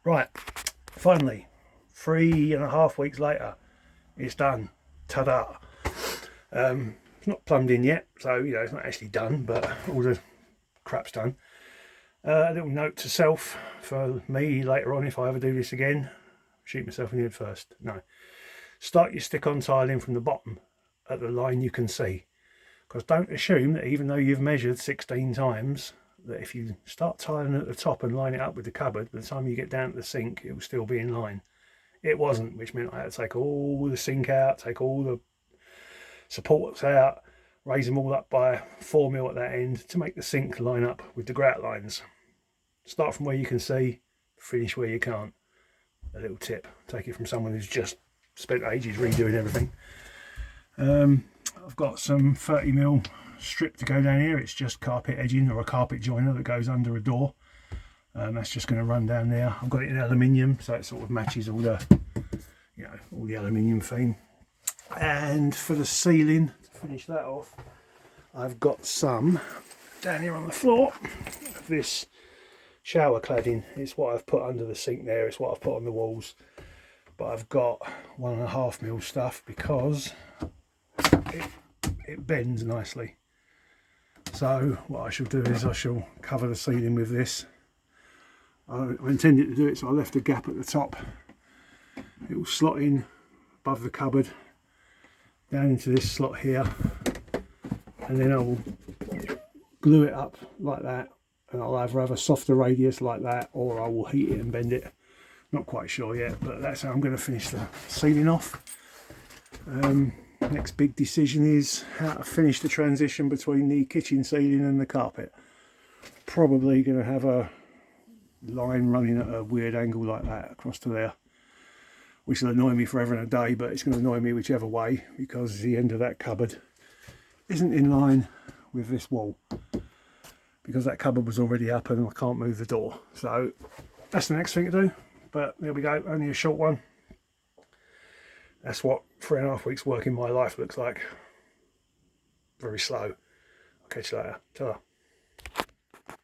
Right, finally, 3.5 weeks later, it's done. Ta-da! It's not plumbed in yet, so it's not actually done, but all the crap's done. A little note to self for me later on if I ever do this again. Shoot myself in the head first. No. Start your stick-on tiling from the bottom at the line you can see. Because don't assume that even though you've measured 16 times, that if you start tiling at the top and line it up with the cupboard, by the time you get down to the sink, it will still be in line. It wasn't, which meant I had to take all the sink out, take all the supports out, raise them all up by 4mm at that end to make the sink line up with the grout lines. Start from where you can see, finish where you can't. A little tip, take it from someone who's just spent ages redoing everything. I've got some 30mm strip to go down here. It's just carpet edging or a carpet joiner that goes under a door. That's just going to run down there. I've got it in aluminium, so it sort of matches all the, all the aluminium theme. And for the ceiling, to finish that off, I've got some down here on the floor of this shower cladding. It's what I've put under the sink there. It's what I've put on the walls. But I've got 1.5mm stuff because it bends nicely. So what I shall do is I shall cover the ceiling with this. I intended to do it so I left a gap at the top. It will slot in above the cupboard down into this slot here, and then I will glue it up like that, and I'll either have a softer radius like that or I will heat it and bend it. Not quite sure yet, but that's how I'm going to finish the ceiling off. Next big decision is how to finish the transition between the kitchen ceiling and the carpet. Probably going to have a line running at a weird angle like that across to there, which will annoy me forever and a day, but it's going to annoy me whichever way because the end of that cupboard isn't in line with this wall, because that cupboard was already up and I can't move the door. So that's the next thing to do, but there we go, only a short one. That's what 3.5 weeks work in my life looks like. Very slow. I'll catch you later. Ta-ra.